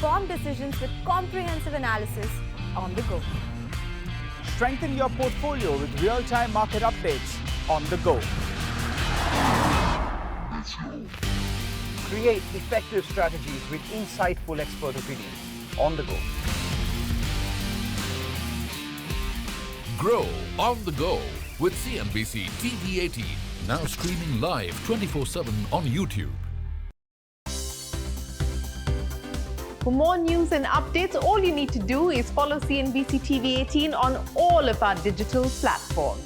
informed decisions with comprehensive analysis on the go. Strengthen your portfolio with real-time market updates on the go. Create effective strategies with insightful expert opinions on the go. Grow on the go with CNBC TV18. Now streaming live 24/7 on YouTube. For more news and updates, all you need to do is follow CNBC TV18 on all of our digital platforms.